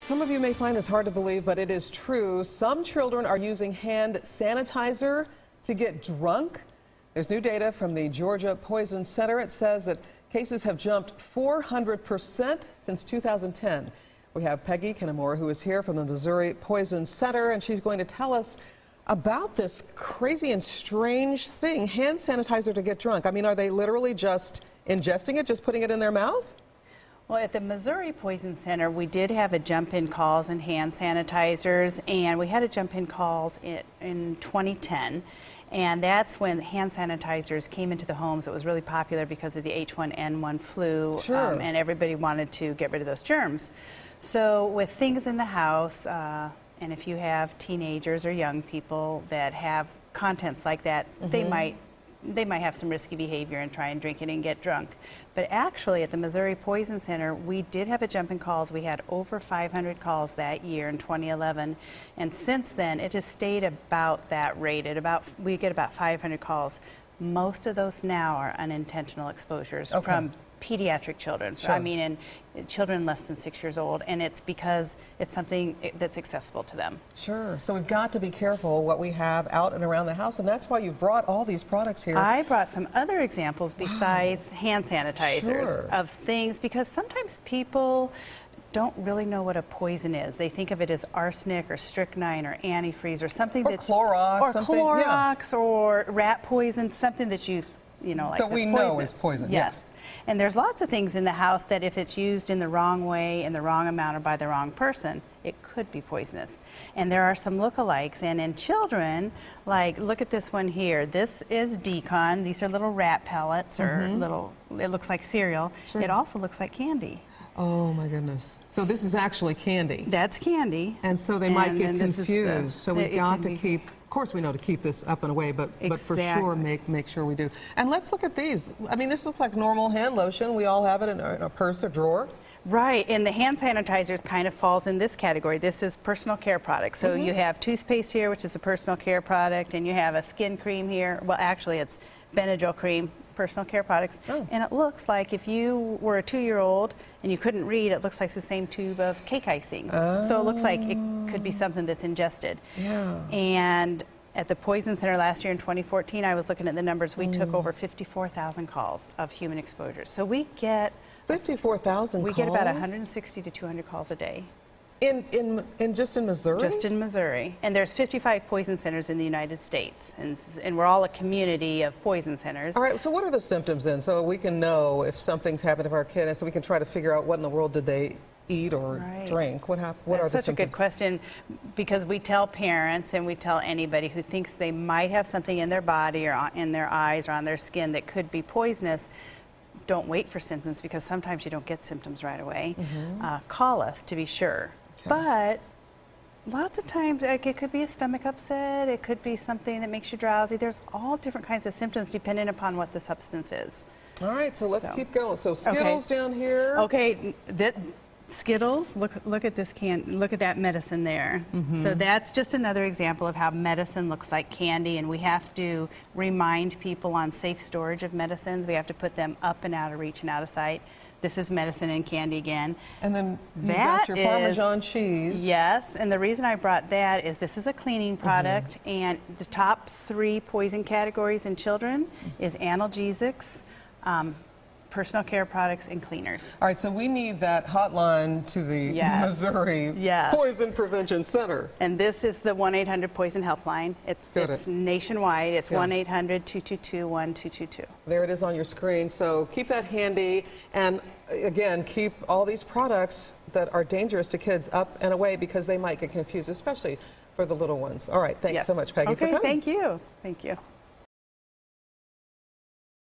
Some of you may find this hard to believe, but it is true. Some children are using hand sanitizer to get drunk. There's new data from the Georgia Poison Center. It says that cases have jumped 400% since 2010. We have Peggy Kinamor, who is here from the Missouri Poison Center, and she's going to tell us about this crazy and strange thing, hand sanitizer to get drunk. I mean, are they literally just ingesting it, just putting it in their mouth? Well, at the Missouri Poison Center, we did have a jump in calls in hand sanitizers, and we had a jump in calls in 2010. And that's when hand sanitizers came into the homes. It was really popular because of the H1N1 flu, sure. And everybody wanted to get rid of those germs. So with things in the house, and if you have teenagers or young people that have contents like that, they might have some risky behavior and try and drink it and get drunk. But actually, at the Missouri Poison Center, we did have a jump in calls. We had over 500 calls that year in 2011. And since then, it has stayed about that rate. We get about 500 calls. Most of those now are unintentional exposures from pediatric children. Sure. I mean, and children less than 6 years old, and it's because it's something that's accessible to them. Sure. So we've got to be careful what we have out and around the house, and that's why you've brought all these products here. I brought some other examples besides hand sanitizers of things, because sometimes people don't really know what a poison is. They think of it as arsenic or strychnine or antifreeze or something that's Clorox or rat poison, something that's used, you know, like that we know is poison. Yes. And there's lots of things in the house that if it's used in the wrong way, in the wrong amount, or by the wrong person, it could be poisonous. And there are some lookalikes. And in children, like, look at this one here. This is Decon. These are little rat pellets or little, it looks like cereal. Sure. It also looks like candy. Oh my goodness. So this is actually candy. That's candy. And so they might get confused. So we've got to keep, of course we know to keep this up and away, but for sure make sure we do. And let's look at these. I mean, this looks like normal hand lotion. We all have it in a purse or drawer. Right, and the hand sanitizers kind of falls in this category. This is personal care products. So you have toothpaste here, which is a personal care product, and you have a skin cream here. Well, actually it's Benadryl cream, personal care products. And it looks like if you were a 2-year-old and you couldn't read, it looks like the same tube of cake icing. So it looks like it could be something that's ingested. And at the Poison Center last year in 2014, I was looking at the numbers. We took over 54,000 calls of human exposure. So we get 54,000 calls? We get about 160 to 200 calls a day. Just in Missouri? Just in Missouri. And there's 55 poison centers in the United States. And we're all a community of poison centers. All right, so what are the symptoms then? So we can know if something's happened to our kid, and so we can try to figure out what in the world did they eat or drink. What are the symptoms? That's such a good question, because we tell parents and we tell anybody who thinks they might have something in their body or in their eyes or on their skin that could be poisonous. Don't wait for symptoms, because sometimes you don't get symptoms right away. Call us to be sure. But lots of times it could be a stomach upset, it could be something that makes you drowsy. There's all different kinds of symptoms depending upon what the substance is. All right, so let's keep going. So Skittles down here. Okay, Skittles, look at this look at that medicine there. So that's just another example of how medicine looks like candy, and we have to remind people on safe storage of medicines. We have to put them up and out of reach and out of sight. This is medicine and candy again. And then you got your Parmesan cheese. Yes, and the reason I brought that is this is a cleaning product, and the top 3 poison categories in children is analgesics, personal care products, and cleaners. All right, so we need that hotline to the Missouri Poison Prevention Center. And this is the 1-800-POISON helpline. It's nationwide. It's 1-800-222-1222. There it is on your screen. So keep that handy, and again, keep all these products that are dangerous to kids up and away, because they might get confused, especially for the little ones. All right, thanks so much, Peggy, for coming. Thank you. Thank you.